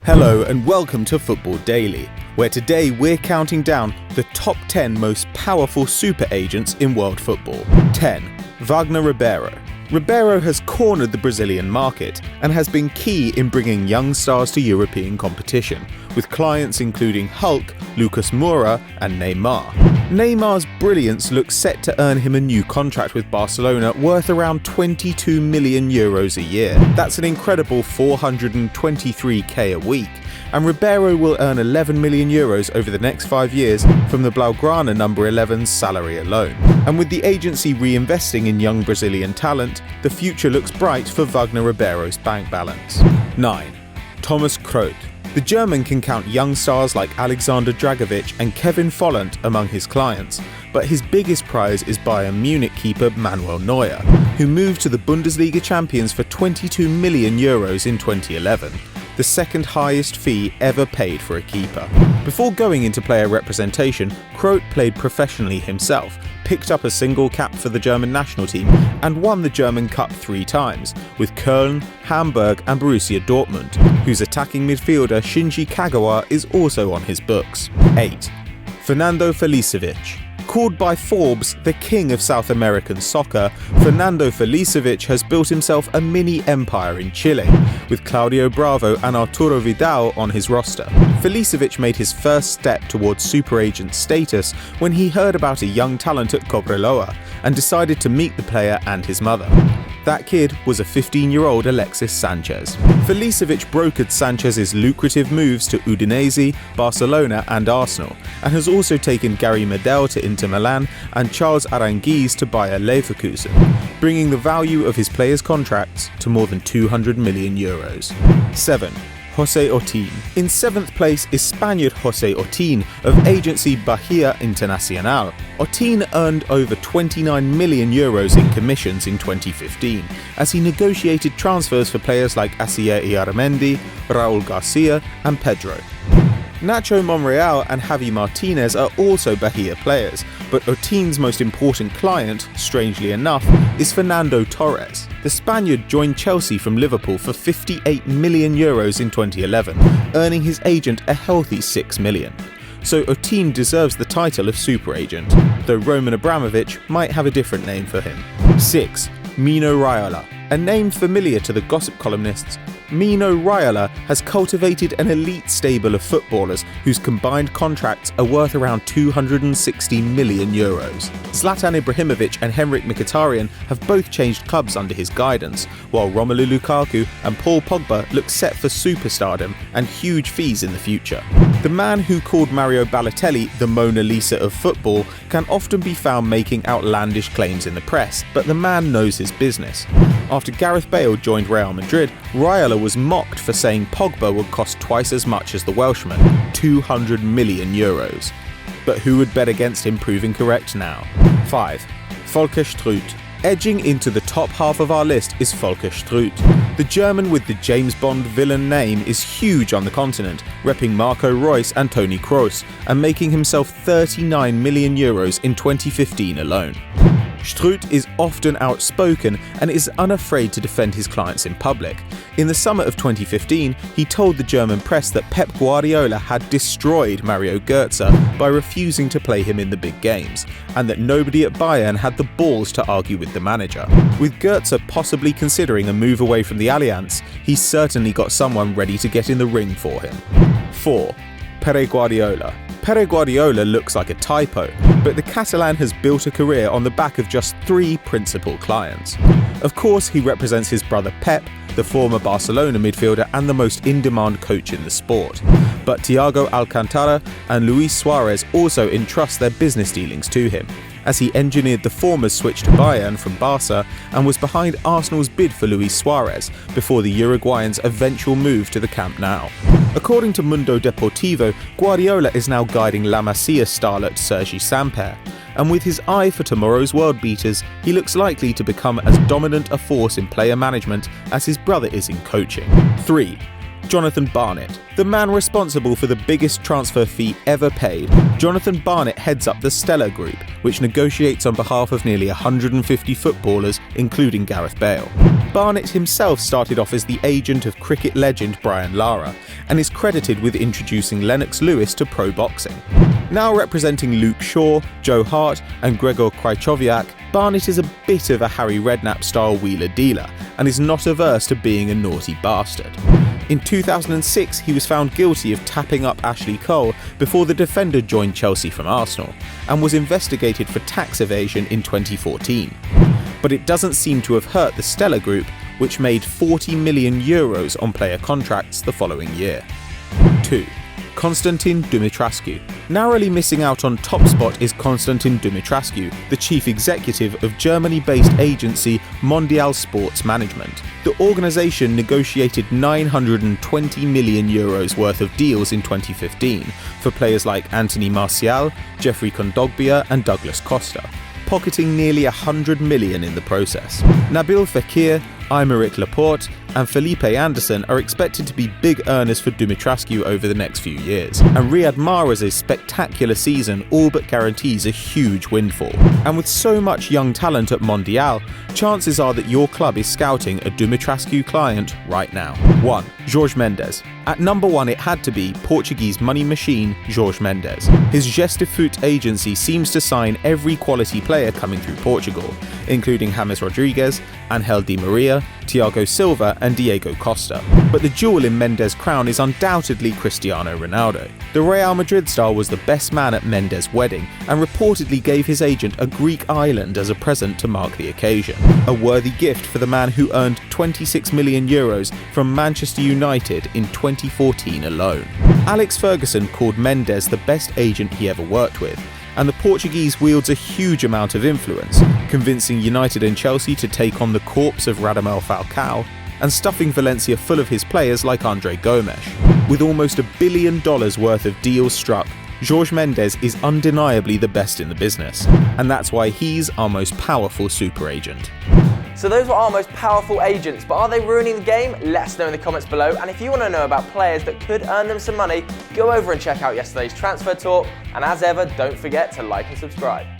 Hello and welcome to Football Daily, where today we're counting down the top 10 most powerful super agents in world football. 10. Wagner Ribeiro. Ribeiro has cornered the Brazilian market and has been key in bringing young stars to European competition, with clients including Hulk, Lucas Moura and Neymar. Neymar's brilliance looks set to earn him a new contract with Barcelona worth around €22 million a year. That's an incredible €423k a week, and Ribeiro will earn €11 million over the next 5 years from the Blaugrana number 11's salary alone. And with the agency reinvesting in young Brazilian talent, the future looks bright for Wagner Ribeiro's bank balance. 9. Thomas Kroth. The German can count young stars like Alexander Dragovic and Kevin Volland among his clients, but his biggest prize is Bayern Munich keeper Manuel Neuer, who moved to the Bundesliga champions for €22 million in 2011, the second highest fee ever paid for a keeper. Before going into player representation, Kroth played professionally himself, picked up a single cap for the German national team, and won the German Cup 3 times, with Köln, Hamburg and Borussia Dortmund, whose attacking midfielder Shinji Kagawa is also on his books. 8. Fernando Felicevich. Called by Forbes the king of South American soccer, Fernando Felicevich has built himself a mini empire in Chile, with Claudio Bravo and Arturo Vidal on his roster. Felicevich made his first step towards super agent status when he heard about a young talent at Cobreloa and decided to meet the player and his mother. That kid was a 15-year-old Alexis Sanchez. Felicevich brokered Sanchez's lucrative moves to Udinese, Barcelona and Arsenal, and has also taken Gary Medel to Inter Milan and Charles Aranguiz to Bayer Leverkusen, bringing the value of his players' contracts to more than €200 million. 7. Jose Otin. In 7th place is Spaniard Jose Otin of agency Bahia Internacional. Otin earned over €29 million in commissions in 2015 as he negotiated transfers for players like Asier Iaramendi, Raul Garcia and Pedro. Nacho Monreal and Javi Martinez are also Bahia players, but Otin's most important client, strangely enough, is Fernando Torres. The Spaniard joined Chelsea from Liverpool for €58 million in 2011, earning his agent a healthy €6 million. So Otin deserves the title of super agent, though Roman Abramovich might have a different name for him. 6. Mino Raiola. A name familiar to the gossip columnists, Mino Raiola has cultivated an elite stable of footballers whose combined contracts are worth around €260 million. Zlatan Ibrahimovic and Henrik Mkhitaryan have both changed clubs under his guidance, while Romelu Lukaku and Paul Pogba look set for superstardom and huge fees in the future. The man who called Mario Balotelli the Mona Lisa of football can often be found making outlandish claims in the press, but the man knows his business. After Gareth Bale joined Real Madrid, Raiola was mocked for saying Pogba would cost twice as much as the Welshman, €200 million. But who would bet against him proving correct now? 5. Volker Struth. Edging into the top half of our list is Volker Struth. The German with the James Bond villain name is huge on the continent, repping Marco Reus and Toni Kroos, and making himself €39 million in 2015 alone. Struth is often outspoken and is unafraid to defend his clients in public. In the summer of 2015, he told the German press that Pep Guardiola had destroyed Mario Götze by refusing to play him in the big games, and that nobody at Bayern had the balls to argue with the manager. With Götze possibly considering a move away from the Allianz, he's certainly got someone ready to get in the ring for him. 4. Pere Guardiola. Pere Guardiola looks like a typo, but the Catalan has built a career on the back of just 3 principal clients. Of course, he represents his brother Pep, the former Barcelona midfielder and the most in-demand coach in the sport. But Thiago Alcantara and Luis Suarez also entrust their business dealings to him, as he engineered the former's switch to Bayern from Barca and was behind Arsenal's bid for Luis Suarez before the Uruguayan's eventual move to the Camp Nou. According to Mundo Deportivo, Guardiola is now guiding La Masia starlet Sergi Samper, and with his eye for tomorrow's world beaters, he looks likely to become as dominant a force in player management as his brother is in coaching. 3. Jonathan Barnett. The man responsible for the biggest transfer fee ever paid, Jonathan Barnett heads up the Stellar Group, which negotiates on behalf of nearly 150 footballers, including Gareth Bale. Barnett himself started off as the agent of cricket legend Brian Lara, and is credited with introducing Lennox Lewis to pro boxing. Now representing Luke Shaw, Joe Hart and Gregor Krychowiak, Barnett is a bit of a Harry Redknapp-style wheeler-dealer, and is not averse to being a naughty bastard. In 2006, he was found guilty of tapping up Ashley Cole before the defender joined Chelsea from Arsenal, and was investigated for tax evasion in 2014. But it doesn't seem to have hurt the Stella Group, which made €40 million on player contracts the following year. 2. Constantin Dumitrascu. Narrowly missing out on top spot is Constantin Dumitrascu, the chief executive of Germany-based agency Mondial Sports Management. The organisation negotiated €920 million worth of deals in 2015 for players like Anthony Martial, Jeffrey Kondogbia and Douglas Costa, pocketing nearly $100 million in the process. Nabil Fekir, Aymeric Laporte and Felipe Anderson are expected to be big earners for Dumitrascu over the next few years, and Riyad Mahrez's spectacular season all but guarantees a huge windfall. And with so much young talent at Mondial, chances are that your club is scouting a Dumitrascu client right now. 1. Jorge Mendes. At number 1 it had to be Portuguese money machine Jorge Mendes. His Gestifoot agency seems to sign every quality player coming through Portugal, including James Rodriguez, Angel Di Maria, Thiago Silva and Diego Costa. But the jewel in Mendes' crown is undoubtedly Cristiano Ronaldo. The Real Madrid star was the best man at Mendes' wedding and reportedly gave his agent a Greek island as a present to mark the occasion. A worthy gift for the man who earned €26 million from Manchester United in 2014 alone. Alex Ferguson called Mendes the best agent he ever worked with, and the Portuguese wields a huge amount of influence, convincing United and Chelsea to take on the corpse of Radamel Falcao, and stuffing Valencia full of his players like Andre Gomes. With almost $1 billion worth of deals struck, Jorge Mendes is undeniably the best in the business, and that's why he's our most powerful super agent. So those were our most powerful agents, but are they ruining the game? Let us know in the comments below, and if you want to know about players that could earn them some money, go over and check out yesterday's transfer talk, and as ever, don't forget to like and subscribe.